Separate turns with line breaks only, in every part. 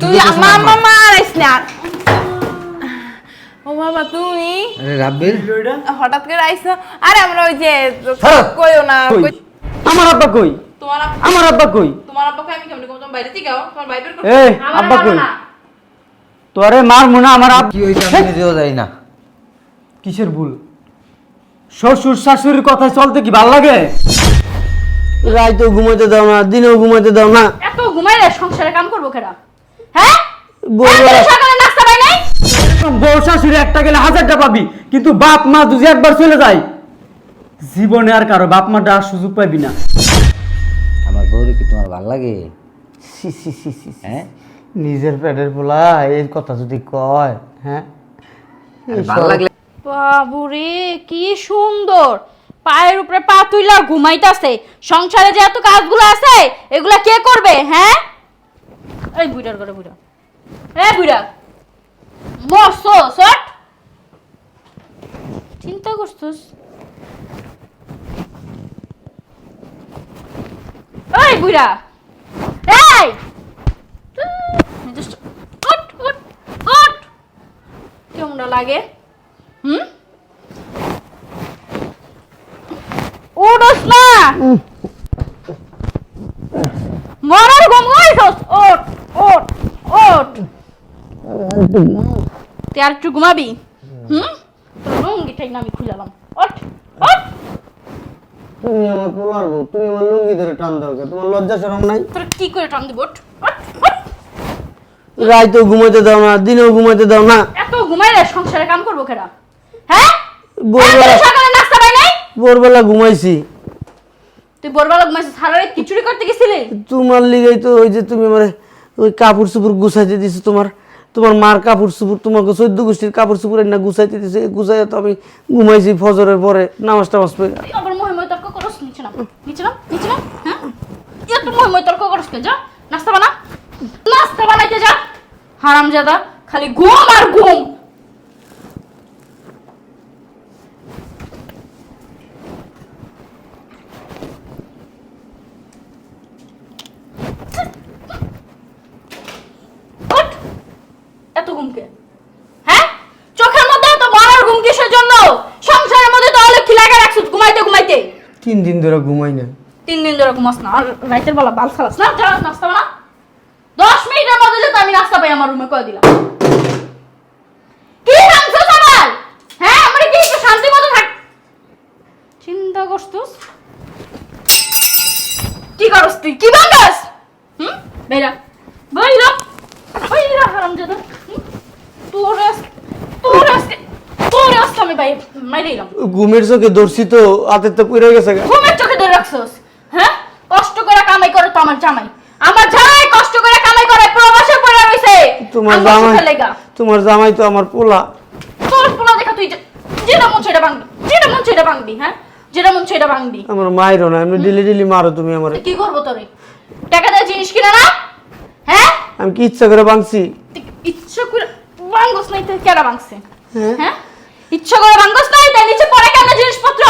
তুই মামা মারিস না। ও বাবা তুমি
আরে রাব্বিল
হঠাৎ করে আইছো? আরে আমরা ওই যে কইও না।
আমার আব্বা কই?
তোমার
আমার আব্বা কই?
তোমার আব্বাকে আমি কেমনে তোমার বাইরে থেকে যাও, তোমার বাইরে করো।
এই আব্বা কই? তোরে মার মুনা আমার আব্বা
কি হইছে আমি নিজেও যাই না।
কিসের ভুল? শ্বশুর শাশুড়ির কথা চলতে কি ভাল লাগে? রাইতেও ঘুমাইতে দাও না, দিনেও ঘুমাইতে দাও না।
এত ঘুমাইলে সংসারে কাম করবো কেডা? হ্যাঁ
বউরা-
সকালে নাস্তা পাই নাই?
বউ শাশুড়ি একটা গেলে হাজারটা পাবি, কিন্তু বাপ মা যদি একবার চলে যায় জীবনে আর কারো বাপ মা ডাক সুযোগ পাবি না।
আমার বউরে কি তোমার ভাল লাগে?
সি সি সি সি
হ্যাঁ
নিজের পেটের পোলা এর কথা যদি কয়, হ্যাঁ
ভাল লাগলে
বাবুরে কি সুন্দর, পায়ের উপরে পা তুইলা ঘুমাইতাছে। সংসারে যে এত কাজগুলো আছে এগুলা কে করবে? হ্যাঁ এই বুইড়ার করে বুইড়া, এই বুইড়া মরছো সট চিন্তা করছস? এই বুইড়া এই উঠ উঠ উঠ, কেমন লাগে? উঠোস না, মরার ঘুম হইছস। ওঠ ওঠ ওঠ, তুই আর একটু ঘুমাবি? তোর লুঙ্গিটাই না আমি খুলালাম। ওঠ ওঠ,
তুমি আমার পোলার বউ, তুমি আমার লুঙ্গি ধরে টান দাও, তোমার লজ্জা শরম নাই?
তোর কি করে টান দিব? ওঠ ওঠ ওঠ,
রাইতেও ঘুমাইতে দাও না, দিনেও ঘুমাইতে দাও না।
এত ঘুমাইলে সংসারে কাম করবো কেডা? হ্যাঁ
ভোরবেলা
সকালে নাস্তা পাই নাই?
ভোরবেলা ঘুমাইছি,
তুই ভোরবেলা ঘুমাইছিস, সারা রাত খিচুড়ি করতে গেছিলি?
তোমার লিগেই তো ওই যে তুমি আমার ওই কাপড় চোপড় গুছাইতে দিছো, তোমার মার কাপড় চোপড়, তোমাকে 14 গোষ্ঠীর কাপড় চোপড় না গুছাইতে দিছে, গুছাই তো আমি ঘুমাইছি ফজরের পরে নামাজ টামাজ পড়ে।
তুই আবার মহিময় তর্ক করস? নিচে নাম নিচে নাম নিচে নাম। হ্যাঁ এত মহিময় তর্ক করস কে? যা নাস্তা বানা, নাস্তা বানাইতে যা। হারামজাদা খালি ঘুম আর ঘুম। ওঠ, এত ঘুম কে? হ্যাঁ চোখের মধ্যে এত মারার ঘুম কিসের জন্য? সংসারের মধ্যে তো অনেক খিলাগে রাখছিস ঘুমাইতে ঘুমাইতে।
3 দিন ধরে ঘুমাই না।
3 দিন ধরে ঘুমাস না আর রাতের বেলা বাল খালাস না? যা নাস্তা বানা। 10 মিনিটের মধ্যে যে আমি নাস্তা পাই আমার রুমে কয়ে দিলাম। কি ভাঙছো সকাল? হ্যাঁ আমরা কি একটু শান্তি মতো থাক। চিন্তা করছস? কি করছ তুই? কি ভাঙাস? বেরা বাইরা বাইরা হারামজাদা। তোর আজকে আমি ভাই মাইরে দিলাম।
ঘুমের চোখে ধরছি তো, হাতের তো পুড়ে গেছে গা।
ঘুমের চোখে ধরে রাখছস? হ্যাঁ কষ্ট করে কামাই করে তো আমার জামাই, আমার জামাই কষ্ট করে কামাই করে প্রবাসে পড়ে রইছে।
তোমার জামাই তো আমার পোলা।
তোর পোলা দেখা তুই যেটা মন সেটা ভাঙবি, যেটা মন সেটা ভাঙবি। হ্যাঁ যেটা মন সেটা ভাঙবি।
আমার মাইরো না, এমনি ডিলি মারো তুমি আমার।
কি করবো তোরে? টাকা দিয়ে জিনিস কিনা না? হ্যাঁ
আমি কি ইচ্ছা করে ভাঙছি?
ইচ্ছা করে ভাঙস নাই তো কেডা ভাঙছে? হ্যাঁ ইচ্ছা করে ভাঙস নাই তাই নিচে পড়ে কেন জিনিসপত্র?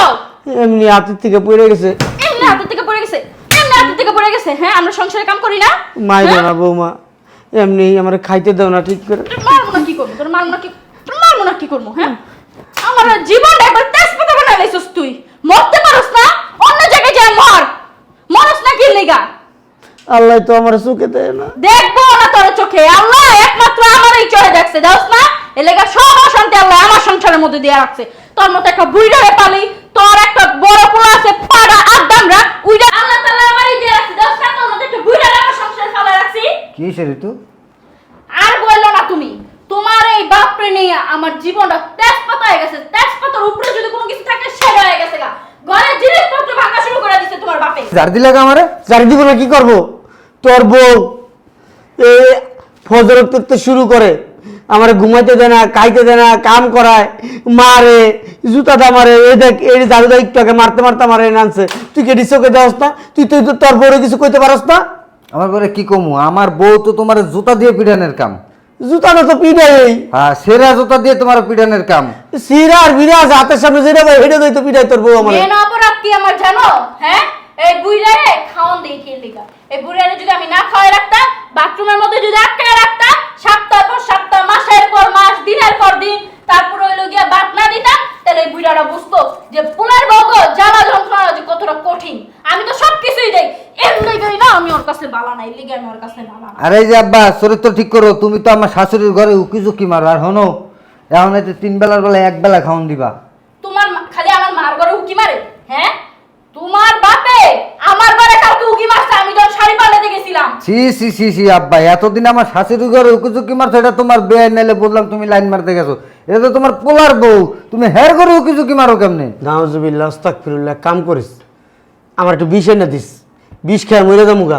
এমনি হাতের থেকে পড়ে গেছে।
এমনি হাতের থেকে পড়ে গেছে, এমনি হাতের থেকে পড়ে গেছে। হ্যাঁ আমরা সংসারে কাম করি না?
মাইরো না বৌমা, এমনি আমার খাইতে দাও না ঠিক করে।
তোর মারবো না কি করবো? তোর মারবো না কি, তোর মারবো না কি করবো? হ্যাঁ আমার জীবনটা একবার তেজপাতা বানাই লাইছস তুই। মরতে পারস না? অন্য জায়গায় যা মর। মরস না কি লেগা?
আল্লাহ তো আমার চোখে দেয় না।
দেখবো না তোর চোখে, আল্লাহ একমাত্র আমারই চোখে দেখছে। দেখছ না এ লেগা সব অশান্তি আল্লাহ আমার সংসারের মধ্যে দিয়ে রাখছে। তোর মতো একটা বুইড়ারে পালি, তোর একটা বড় পোলা আছে পাড়া আড্ডামরা, উইডা আল্লাহ তাআলা আমারই দিয়ে রাখছে। দেখছ না তোর মতো একটা বুইড়ারে আমার সংসারে ফেলা রাখছি।
কি সেরে তো
আর বললো না তুমি, তোমার এই বাপরে নিয়ে আমার জীবনটা তেজপাতা হয়ে গেছে। তেজপাতার উপরে যদি কোনো কিছু থাকে সেটা হয়ে গেছে গা। ঘরের জিনিসপত্র ভাঙা শুরু করে দিছে তোমার বাপে।
জার দিলে আমারে?
জারি দিব না কি করব? তোর বউ এ ফজর করতে শুরু করে, আমার ঘুমাইতে দেয় না, খাইতে দেয় না, কাম করায়, মারে, জুতা দা মারে। এই দেখ এই জারুদা একটু আগে মারতে মারতে মারে আনছে। তুই কে চোখে দেওয়াস না? তুই তো তোর বউরে কিছু কইতে পারস না?
আমার বউরে কি কমু? আমার বউ তো তোমার জুতা দিয়ে পিটানের কাম।
জুতাটা তো পিটাই।
হ্যাঁ সেরা জুতা দিয়ে তোমার পিটানের কাম।
সিরা আর বিরাজ হাতের সামনে যেটা ভাই হেঁটে দিই তো পিটাই তোর বউ আমার।
মেন অপরাধ কি আমার জানো? হ্যাঁ এই বুইড়ারে খাওন দেই কি লিগা। এই বুড়িয়ারে যদি আমি না খাওয়াই রাখতাম, বাথরুমের মধ্যে যদি আটকায় রাখতাম, সপ্তাহ পর সপ্তাহ, মাসের পর মাস, দিনের পর দিন, তারপর হইলো গিয়া বাত না দিতাম, তাহলে এই বুড়িয়ারা বুঝতো যে পোলার বউগ জ্বালা যন্ত্রণা যে কতটা কঠিন। আমি তো সবকিছুই দেই, এর লেগেই না আমি ওর কাছে বালা নাই, লিগে আমি ওর কাছে বালা না।
আরে এই যে আব্বা চরিত্র ঠিক করো, তুমি তো আমার শাশুড়ির ঘরে উকি ঝুঁকি মারো। আর হনো এখন এতে 3 বেলার বেলা 1 বেলা খাওয়ান দিবা।
তোমার খালি আমার মার ঘরে উকি মারে? হ্যাঁ, তোমার বাপে আমার ঘরে কালকে উকি মারছে আমি যখন শাড়ি পাল্টাতে গেছিলাম।
সি সি সি সি আব্বা, এতদিন আমার শাশুড়ির ঘরে উকি ঝুঁকি মারছো, এটা তোমার বেআইন নাইলে বললাম তুমি লাইন মারতে গেছো। এটা তো তোমার পোলার বউ, তুমি হের ঘরে উকি ঝুঁকি মারো কেমনে?
নাউজুবিল্লাহ আস্তাগফিরুল্লাহ, কাম করিস, আমার একটু বিষ এনে দিস, বিষ খেয়ে মরে যাবো গা।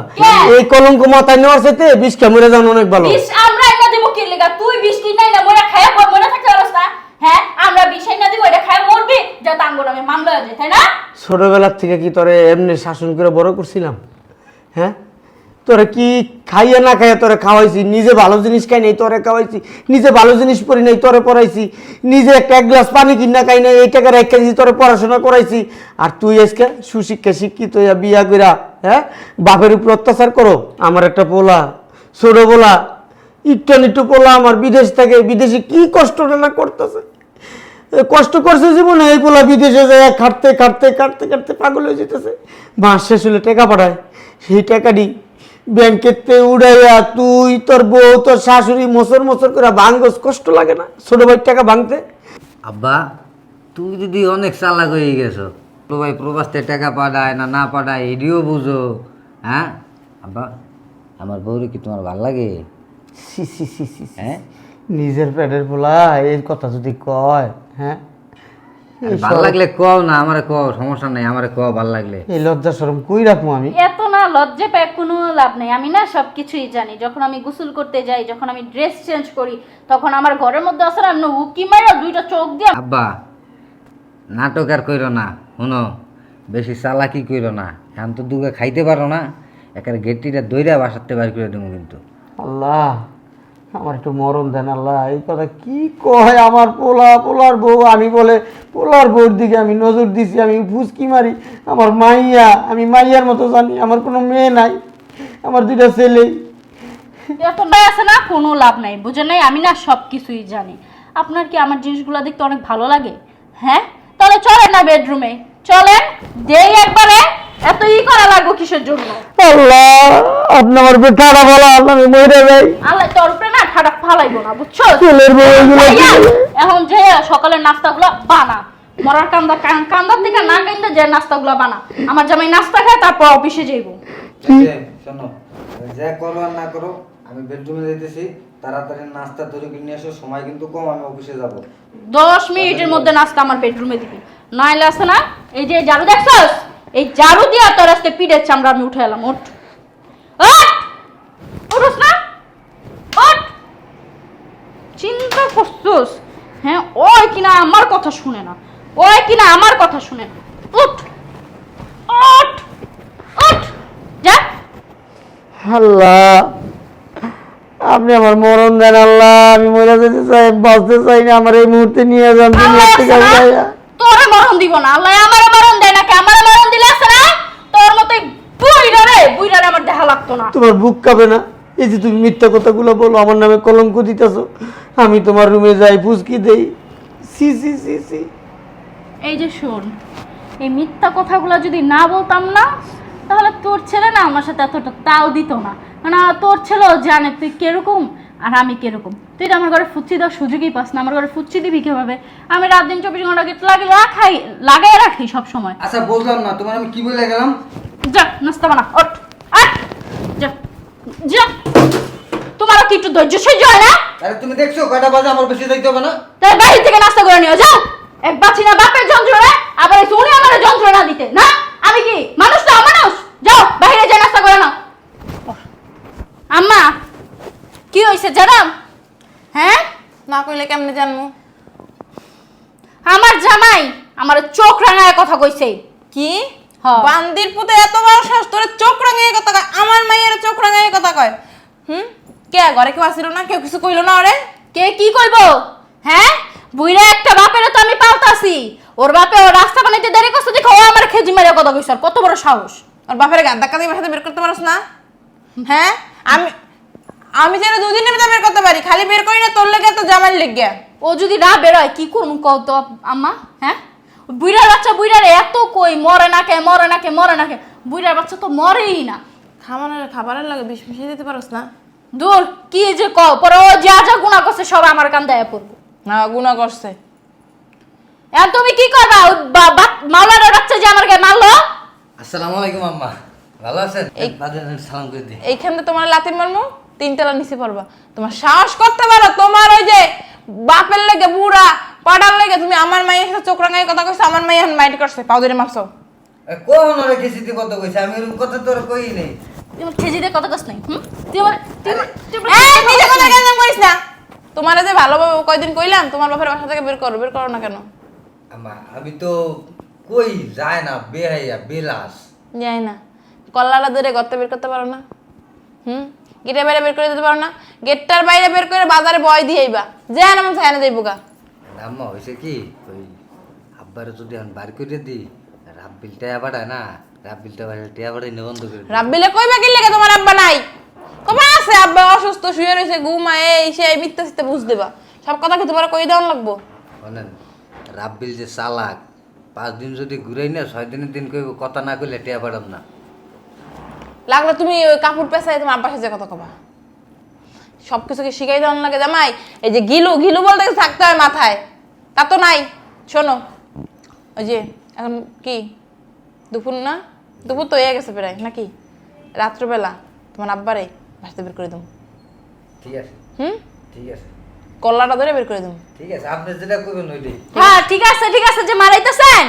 এই কলঙ্ক মাথায় নেওয়ার সাথে বিষ খেয়ে মরে যাওয়া অনেক ভালো।
বিষ আমরা এনে দিব কি লাগা? তুই বিষ কিনাই না মরে খায়া মরে থাকতে পারছ না? হ্যাঁ, আমরা বিষ এনে দিব, এটা খায়া মরবি, যা তাঙ্গো নামে মামলা হয়ে যায়, তাই না?
ছোটবেলার থেকে কি তোরে এমনি শাসন করে বড় করছিলাম? হ্যাঁ, তোরে কি খাইয়ে না খাইয়ে তোরে খাওয়াইছি, নিজে ভালো জিনিস খাই নাই তোরে খাওয়াইছি, নিজে ভালো জিনিস পরি নাই তোরে পড়াইছি, নিজে এক গ্লাস পানি কিনা খাই নাই, এই টাকা রেখে দিয়েছি তোরে পড়াশোনা করাইছি। আর তুই আজকে সুশিক্ষা শিক্ষিত হইয়া বিয়া কইরা হ্যাঁ বাপের উপর অত্যাচার করো। আমার একটা পোলা, ছোট পোলা, একটু পোলা আমার বিদেশ থেকে, বিদেশে কি কষ্টটা না করতেছে, কষ্ট করছে জীবনে। এই পোলা বিদেশে যায় খাটতে খাটতে খাটতে খাটতে পাগল হয়ে যেতেছে। মাস শেষ হলে টাকা পাঠায়, সেই টাকাটি ব্যাংকেতে উড়াইয়া তুই তোর বউ তোর শাশুড়ি মোচর মোচর করে ভাঙ্গস, কষ্ট লাগে না ছোট ভাইয়ের টাকা ভাঙতে?
আব্বা তুমি যদি অনেক চালাক হয়ে গেছো, ছোট ভাই প্রবাসতে টাকা পাঠায় না না পাঠায় এটিও বুঝো। হ্যাঁ আব্বা, আমার বউরে কি তোমার ভাল লাগে?
সি সি সি সি সি।
হ্যাঁ,
নিজের পেটের পোলা এই কথা যদি কয়, হ্যাঁ
ভাল লাগলে কও না, আমারে কও, সমস্যা নাই, আমারে কও ভাল লাগলে।
এই লজ্জা শরম কই রাখবো আমি?
এত না লজ্জা পায় কোনো লাভ নেই। আমি না সবকিছুই জানি। যখন আমি গোসল করতে যাই, যখন আমি ড্রেস চেঞ্জ করি, তখন আমার ঘরের মধ্যে আসলে আমি উকি মারা দুইটা চোখ দিয়ে।
আব্বা নাটক আর কইরো না, শুনো বেশি চালাকি কইরো না। এখন তো দুগে খাইতে পারো না, একের গেটটিটা দইরা বাসাতে বাইর করে দেবো কিন্তু।
আল্লাহ আমার একটু মরণ দেন আল্লাহ। এই কথা কি কয় আমার পোলা, পোলার বউ। আমি বলে পোলার বউর দিকে আমি নজর দিছি, আমি ফুসকি মারি। আমার মাইয়া, আমি মাইয়ার মতো জানি, আমার কোনো মেয়ে নাই, আমার 2টা ছেলে।
এত আছে না, কোনো লাভ নাই, বুঝে নাই? আমি না সবকিছুই জানি। আপনার কি আমার জিনিসগুলো দেখতে অনেক ভালো লাগে? হ্যাঁ, তাহলে চলেন না বেডরুমে, চলেন দেই একবারে। এত করা লাগবে কিসের জন্য?
আল্লাহ আপনি আমার উপরে ঠাড়া বলা, আমি মরে যাই।
আল্লাহ তোর উপরে না ঠাডা ফালাইবো না, বুঝছো?
ছেলের বউ এগুলো কি বলে?
এখন যে সকালের নাস্তাগুলো বানা, মরার কান্দার থেকে না কান্দা যে নাস্তাগুলো বানা। আমার জামাই নাস্তা খায়, তারপর অফিসে যাইবো।
শোনো, যা করো আর না করো, আমি বেডরুমে যাইতেছি, তাড়াতাড়ি নাস্তা তৈরি করে নিয়ে এসো, সময় কিন্তু কম, আমি অফিসে যাব।
10 মিনিটের মধ্যে নাস্তা আমার বেডরুমে দিবি, নাইলে আছে না এই যে ঝাড়ু দেখছস, এই ঝাড়ু দিয়া তোর আজকে পিঠের চামড়া আমি উঠে এলাম। ওঠ ওঠ না, ওঠ। চিন্তা করছস? হ্যাঁ, ওই কিনা আমার কথা শুনে না, ওই কিনা আমার কথা শুনে না। উঠ ওঠ ওঠ, যা।
আল্লাহ আপনি আমার মরণ দেন আল্লাহ। আমি মরে যেতে চাই, বাঁচতে চাই না। আমার এই মুহূর্তে নিয়ে যান দুনিয়া থেকে যাইয়া।
তোরে মরণ দিব না, আল্লাহ আমারে মরণ দেয় নাকি? আমারে মরণ দিলে আছে না তোর মতো বুইড়ারে আমার দেখা লাগতো না।
তোমার বুক কাঁপে না? এই যে তুমি মিথ্যা কথাগুলো বলো, আমার নামে কলঙ্ক দিতেছো। আমি তোমার রুমে যাই, ফুসকি দেই, সি সি সি সি।
এই যে শোন, এই মিথ্যা কথাগুলো যদি না বলতাম না, তাহলে তোর ছেলে না আমার সাথে এতটা তাও দিত না। মানে তোর ছেলেও জানে তুই কিরকম আর আমি কিরকম। তুই তো আমার ঘরে ফুচ্ছি দেওয়ার সুযোগই পাস না। আমার ঘরে ফুচ্ছি দিবি কিভাবে? আমি রাত দিন 24 ঘন্টা লাগাই রাখি সব সময়।
আচ্ছা বললাম না তোমার আমি কি বলে গেলাম?
যা নাস্তা বানা, ওঠ আট, যা যা। তোমারও কি একটু ধৈর্য সহ্য হয় না?
আরে তুমি দেখছো কয়টা বাজে, আমার বেশি যাইতে হবে না?
তাই বাড়ি থেকে নাস্তা করে নিও, যাও। এক বাচ্চি না বাপের যন্ত্রণা, আবার এসে উনি আমার যন্ত্রণা দিতে না। আমি কি মানুষ? তো মানুষ। যাও বাইরে যাই নাস্তা করে নাও। আম্মা কি হয়েছে জানাম? হ্যাঁ,
না কইলে কেমনে জানবো?
আমার জামাই আমার চোখ রাঙায় কথা কইছে।
কি
হ্যাঁ।
বান্দির পুতে এত বড় সাহস, তোর চোখ রাঙায় কথা কয়? আমার মাইয়ের চোখ রাঙায় কথা কয়? কে ঘরে কেউ আসিল না? কেউ কিছু কইলো না ওরে?
কে কি কইবো? হ্যাঁ, বুইরা একটা বাপের তো আমি পালতাছি। ওর বাপে ও রাস্তা বানাইতে দেরি করছে দেখো, ও আমার খেজি মারিয়া কথা কইছে। আর কত বড় সাহস!
ওর বাপের গান ধাক্কা দিয়ে বাসাতে বের করতে পারছ না? হ্যাঁ আমি আমি যেন দুদিনের ভিতরে বের করতে পারি, খালি বের করি না তোর লেগে তো জামাই লেগে।
ও যদি না বেরোয় কি করবো কও তো আম্মা? হ্যাঁ, বুইড়ার বাচ্চা বুইড়ার এত কই মরে না কে মরে না কে মরে না কে, বুইড়ার বাচ্চা তো মরেই না।
খাবারের লাগে বিষ মিশিয়ে দিতে পারোস না?
দূর কি যে কও, পরে ও যা যা গুনাহ করছে সব আমার কান দেয়া পড়বো।
না গুনাহ করছে।
এখন তুমি কি করবা? মাওলানার বাচ্চা যে আমার গায়ে মারলো।
আসসালামু আলাইকুম আম্মা, ভালো আছেন? বাজার সালাম করে দিই।
এইখানে তোমার লাতির মারমু, 3 তলা নিচে পড়বা। তোমার সাহস করতে পারো, তোমার ওই যে বাপের লেগে বুড়া পাড়ার লেগে তুমি আমার মায়ের সাথে চোখ রাঙাই কথা কইছো, আমার মাই এখন মাইন্ড করছে, পাও ধরে মারছো।
কোন ওরে কিসিতে কথা কইছে? আমি এরকম কথা তোর কই নেই।
তুমি খেজিতে কথা কস নাই? তুমি
এই নিজে কথা কেন কইছ না? তোমারে যে ভালোভাবে কয়দিন কইলাম তোমার বাপের বাসা থেকে বের করো না কেন?
আম্মা আমি তো কই যায় না, বেহাইয়া বেলাস।
যাই না, কল্লাটা ধরে গর্তে বের করতে পারো না? গেটের বাইরে বের করে দিতে পারো না? গেটটার বাইরে বের করে বাজারে বয় দিয়ে আইবা, যে আনা মন চায় না যাইবো গা।
আম্মা হয়েছে কি, ওই আব্বারে যদি আমি বার করে দিই, রাব্বিলটা বাড়ায় না, রাব্বিলটা বাড়ায় টিয়া বাড়াই বন্ধ করে দিই।
রাব্বিলে কইবা কি লাগে তোমার আব্বা নাই? কবে আছে আব্বা অসুস্থ শুয়ে রয়েছে, ঘুমায় এই সেই মিথ্যা সিথ্যা বুঝ দেবা। সব কথা কি তোমার কই দেওয়ান লাগবো?
বলেন রাব্বিল যে চালাক, 5 দিন যদি ঘুরাই না 6 দিনের দিন কইব কথা না কইলে টিয়া বাড়াম না।
লাগলে তুমি ওই কাপড় পেঁচাই তোমার আব্বার সাথে কথা কবা। সব কিছুকে শিখাই দেওয়ান লাগে জামাই। এই যে গিলু গিলু বলতে কিছু থাকতে হয় মাথায়, তা তো নাই। শোনো, ওই যে এখন কি দুপুর না, দুপুর তো হয়ে গেছে প্রায় নাকি? রাত্রবেলা তোমার আব্বারে ভাসতে বের করে দেবো।
ঠিক আছে, ঠিক আছে,
কল্লাটা ধরে বের করে দেবো।
ঠিক আছে, আপনি যেটা কইবেন ওইটাই।
হ্যাঁ ঠিক আছে যে মারাইতেছেন,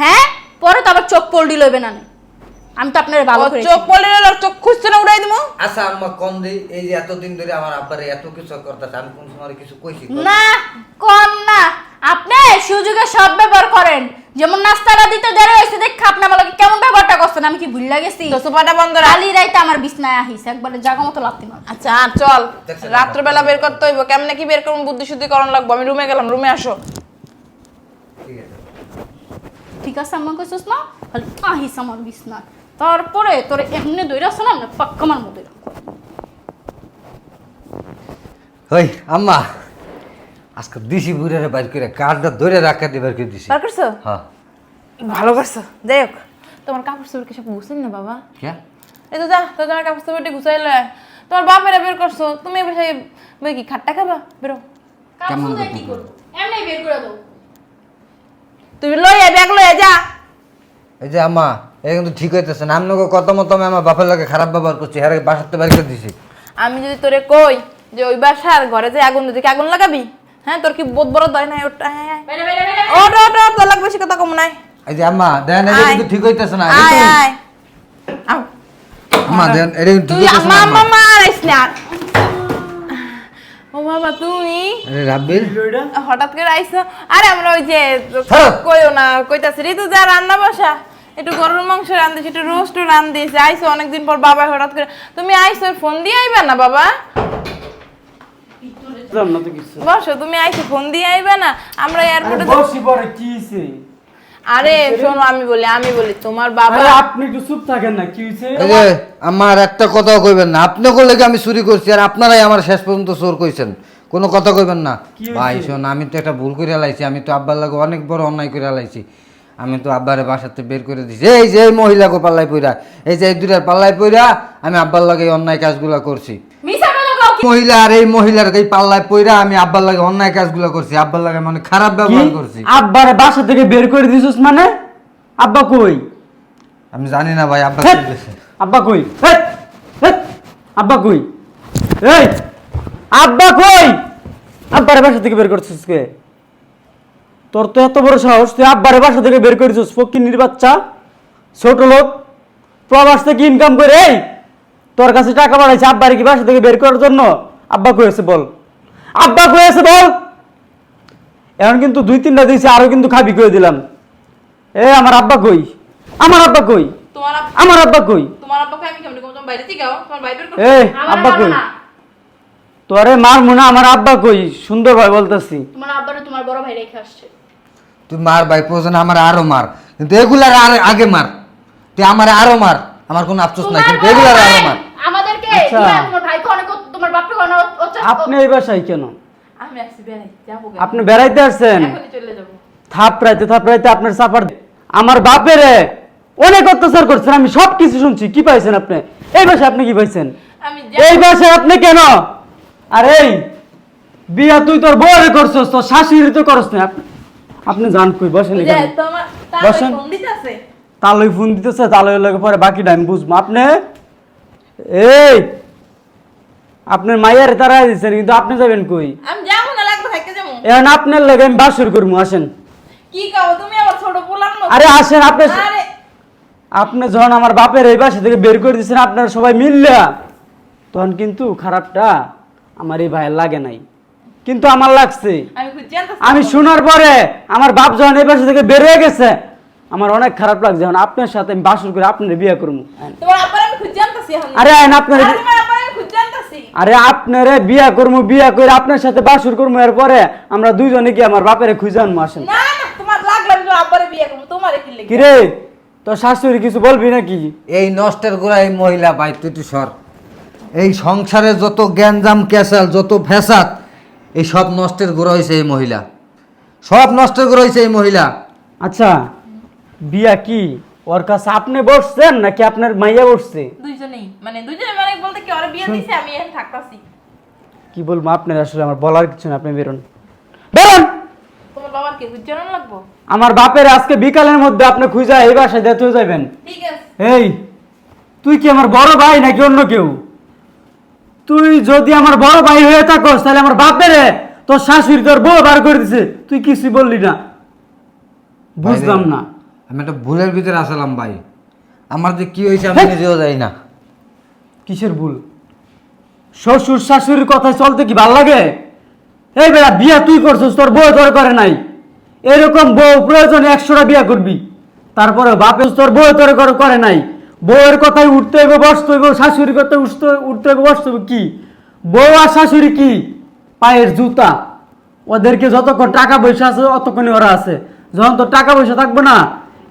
হ্যাঁ পরে তো আবার চোখ পল্টি লইবে না। আমি তো আপনার ভালো করে
চোখ পড়লে চোখ খুঁজতে না উড়াই দেবো।
আচ্ছা আম্মা কম দেই, এই যে এতদিন ধরে আমার আব্বারে এত কিছু করতেছে, আমি কোন সময় কিছু কইছি?
না কোন না, আপনি সুযোগে সব ব্যবহার করেন। যেমন নাস্তাটা দিতে দেরি হয়েছে দেখ আপনি আমাকে কেমন ব্যবহারটা করছেন, আমি কি ভুল লাগেছি?
তো সোফাটা বন্ধ রাখ।
খালি রাইতে আমার বিছনায় আহিস একবারে জাগা মতো লাগতে না।
আচ্ছা আর চল, রাত্রবেলা বের করতে হইব। কেমনে কি বের করুন বুদ্ধি শুদ্ধি করণ লাগবো। আমি রুমে গেলাম, রুমে আসো।
ঠিক আছে,
ঠিক আছে আমার কইছস না, খালি আহিস আমার বিছনায়, তারপরে তোর এমনি দইরাছ না না পাক্কা মার মতো।
ওই আম্মা আজকে দিছি বুড়ারে বাইর করে কার্ডটা ধরে রাখা দিয়ে বের করে দিছি।
বার করছো?
হ্যাঁ।
ভালো করছো। যাই হোক, তোমার কাপড় চোপড় কি সব গুছাই না বাবা?
কে?
এই তো যা, তো তোমার কাপড় চোপড়টি গুছাইলে। তোমার বাপেরা বের করছো, তুমি বসে বই কি খাট্টা খাবা? বেরো।
কেমন
কাপড় কি করব? এমনি বের করে দাও।
তুমি লইয়া ব্যাগ লইয়া যা।
এই যে আম্মা এটা কিন্তু ঠিক হইতেছে না, আপনাকে কত মতো আমি আমার বাপের লাগে খারাপ ব্যবহার করছি, হ্যাঁ বাসাতে বের করে দিছি।
আমি যদি তোরে কই যে ওই বাসার ঘরে যে আগুন দিতে আগুন লাগাবি, হ্যাঁ তোর কি বোধ বড় দয় নাই? ওটা হ্যাঁ
বাইরে বাইরে বাইরে
ওটা ওটা তোর লাগবে বেশি কথা কম নাই।
এই যে আম্মা দেখেন এটা কিন্তু ঠিক হইতেছে না।
আয় আয় আও।
আম্মা দেখেন এটা কিন্তু ঠিক
তুই
হইতেছে না।
আম্মা আম্মা আইস না। ও বাবা তুমি
আরে রাব্বিল
হঠাৎ করে আইছো? আরে আমরা ওই যে
হ্যাঁ।
কইও না কইতাছি ঋতু যা রান্না বসা, একটু গরুর মাংস রান্ধিস, একটু রোস্ট রান্ধিস। আইসো অনেকদিন পর বাবা হঠাৎ করে। তুমি আইসো ফোন দিয়ে আইবা না বাবা?
না তো কিছু
বসো, তুমি আইসো ফোন দিয়ে আইবা না? আমরা এয়ারপোর্টে
বসি পরে কি হইছে?
আরে শোনো আমি বলি তোমার বাবা।
আরে আপনি একটু চুপ থাকেন না, কি হইছে?
এই যে আমার একটা কথাও কইবেন না, আপনি করলে কি আমি চুরি করছি আর আপনারাই আমার শেষ পর্যন্ত চোর কইছেন, কোনো কথা কইবেন না।
কি হইছে?
ভাই শোন, আমি তো একটা ভুল করে লাইছি, আমি তো আব্বার লাগে অনেক বড় অন্যায় করে লাইছি। আমি তো আব্বারে বাসাতে বের করে দিছি, এই যে এই মহিলাকে পাল্লাই পইরা, এই যে এই দুটার পাল্লাই পইরা আমি আব্বার লাগে এই অন্যায় কাজগুলো করছি।
মিছা কথা কও কি?
মহিলা আর এই মহিলার এই পাল্লায় পইরা আমি আব্বার লাগে অন্যায় কাজগুলো করছি, আব্বার লাগে মানে খারাপ ব্যবহার করছি।
আব্বারে বাসা থেকে বের করে দিছিস মানে? আব্বা কই?
আমি জানি না ভাই, আব্বা
হেৎ!
কি কইছে।
আব্বা কই? হেৎ! হেৎ! আব্বা কই? এই আব্বা কই? আব্বারে বাসা থেকে বের করছিস কে? তোর তো এত বড় সাহস, তুই আব্বারে বাসা থেকে বের করেছিস? ফকিন্নির বাচ্চা, ছোট লোক, প্রবাস থেকে ইনকাম করে এই তোর কাছে টাকা পাঠাইছে আব্বারে কি বাসা থেকে বের করার জন্য? আব্বা কই আছে বল? আব্বা কই আছে বল? এখন কিন্তু 2-3টা দিয়েছি, আরো কিন্তু খাবি করে দিলাম। এ আমার আব্বা কই? আমার আব্বা কই?
তোমার
আমার আব্বা কই?
তোমার আব্বাকে আমি কেমনে তোমার বাইরে থেকে যাও, তোমার বাইরে করো।
এ
আমার
আব্বা
মারবো
কই?
না।
তোরে মার মুনা, আমার আব্বা কই? সুন্দর ভাই বলতেছি।
তোমার আব্বারে তোমার বড় ভাই রেখে আসছে।
তুই মার ভাই, প্রয়োজন আমার আরো মার, কিন্তু এগুলার আর আগে মার, তুই আমার আরো মার, আমার কোনো আফসোস নাই,
তোমার
কিন্তু
বড়
এগুলার আরো
ভাই
মার।
আমাদেরকে
আচ্ছা।
দিয়া তোমার ভাইকে অনেক তোমার বাপকে অনেক
আপনি এই বাসায় কেন?
আমি আসছি বেড়াই যাবো কেন?
আপনি বেড়াইতে আসছেন?
এখনই চলে যাবো।
থাপড়াইতে আপনার চাপার আমার বাপের অনেক অত্যাচার করছেন, আমি সব কিছু শুনছি। কি পাইছেন আপনি এই বাসায়? আপনি কি পাইছেন
আমি
এই বাসায়? আপনি কেন? আর এই বিয়া তুই তোর বউরে করছস, তোর শাশুড়ি তো করছ না। আপনি জান কই? বসেন
যে
এখানে।
তোমার
বসেন।
ফোন দিতেছে।
তালই ফোন দিতেছে, তালই লাগে পরে বাকিটা আমি বুঝবো। আপনি এই আপনার মাইয়ার তারা দিচ্ছেন, কিন্তু আপনি যাবেন কই?
আমি যাবো না, লাগবে থাকতে যাবো।
এখন আপনার লাগে আমি বাসর করবো। আসেন।
কি কাও তুমি আমার ছোট পোলার মতো?
আরে আসেন। আপনি
আরে
আপনি যখন আমার বাপের এই বাসা থেকে বের করে দিচ্ছেন আপনারা সবাই মিললা, তখন কিন্তু খারাপটা আমার এই ভাইয়ের লাগে নাই, কিন্তু আমার লাগছে।
আমি খুব জানতাছি।
আমি শোনার পরে আমার বাপ যখন এই বাসা থেকে বের হয়ে গেছে আমার অনেক খারাপ লাগছে। যখন আপনার সাথে আমি বাসর করে আপনার বিয়ে করবো।
তোমার আব্বার আমি খুব জানতাছি এখন।
আরে আইন আপনার,
আরে তোমার আব্বার আমি খুব জানতাছি।
আরে আপনারে বিয়া করবো, বিয়া করে আপনার সাথে বাসর করবো, এরপরে আমরা দুইজনে কি আমার বাপের খুঁজে আনবো। আসেন।
না না, তোমার লাগলে আমি তোমার আব্বারে বিয়ে করবো, তোমারে কি লাগে?
কিরে তোর শাশুড়ি কিছু বলবি নাকি?
এই নষ্টের গোড়া এই মহিলা ভাই, তুই একটু সর। এই সংসারে যত জ্ঞানজাম ক্যাসাল, যত ফ্যাসাদ, এই সব নষ্টের গোড়া হয়েছে এই মহিলা। সব নষ্টের গোড়া হয়েছে এই মহিলা।
আচ্ছা বিয়া কি ওর কাছে আপনি বসছেন নাকি আপনার মাইয়া বসছে?
দুইজনেই মানে বলতে কি ওরা বিয়ে দিছে, আমি এখন থাকতাছি।
কি বলবো আপনার, আসলে আমার বলার কিছু না। আপনি বেরোন, বেরোন।
তোমার বাবার কি বুঝানো লাগবো?
আমার বাপের আজকে বিকালের মধ্যে আপনি খুঁজা এই বাসায় দিয়ে তুই যাবেন।
ঠিক আছে।
এই তুই কি আমার বড় ভাই নাকি অন্য কেউ? তুই যদি আমার বড় ভাই হয়ে থাকস তাহলে আমার বাপের তোর শাশুড়ি তোর বউ বার করে দিছে, তুই কিছুই বললি না। বুঝলাম না।
আমি একটা ভুলের ভিতরে আসলাম ভাই। আমার যে কি হয়েছে আমি নিজেও জানি না।
কিসের ভুল? শ্বশুর শাশুড়ির কথায় চলতে কি ভাল লাগে? এই বেটা বিয়া তুই করছিস, তোর বউ তোর করে নাই। এরকম বউ প্রয়োজনে 100টা বিয়া করবি, তারপরে বাপে তোর বউ তোর করে নাই। বউয়ের কথায় উঠতে হইব, বসতে হইব, শাশুড়ির কথায় উঠতে হইব, বসতে হইব। কি বউ আর শাশুড়ি কি পায়ের জুতা? ওদেরকে যতক্ষণ টাকা পয়সা আছে অতক্ষণই ওরা আছে, যখন তোর টাকা পয়সা থাকবে না।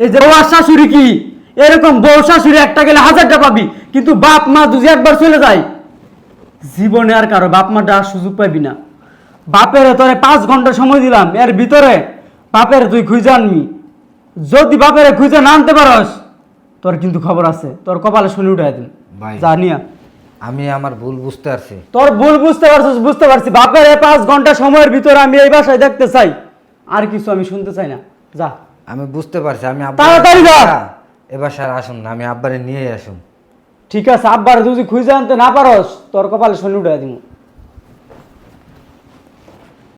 এই যে বউ আর শাশুড়ি কি এরকম? বউ শাশুড়ি একটা গেলে 1000টা পাবি, কিন্তু বাপ মা যদি একবার চলে যায় জীবনে আর কারো বাপ মা ডার সুযোগ পাবি না। বাপের তোরে 5 ঘন্টা সময় দিলাম, এর ভিতরে বাপের তুই খুঁজে আনবি। যদি বাপের খুঁজে না আনতে পারস তোর কিন্তু খবর আছে, তোর কপালে শনি উঠাই দিন।
ভাই।
জানিয়া
আমি আমার ভুল বুঝতে পারছি।
তোর ভুল বুঝতে পারছিস, বুঝতে পারছি। বাপের 5 ঘন্টা সময়ের ভিতরে আমি এই বাসায় দেখতে চাই, আর কিছু আমি শুনতে চাই না। যা
আমি বুঝতে পারছি। আমি
তাড়াতাড়ি যা।
এবার স্যার আসুন না, আমি আব্বারে নিয়ে আসুন।
ঠিক আছে, আব্বার যদি খুঁজে আনতে না পারস তোর কপালে শনি উঠাই দিব।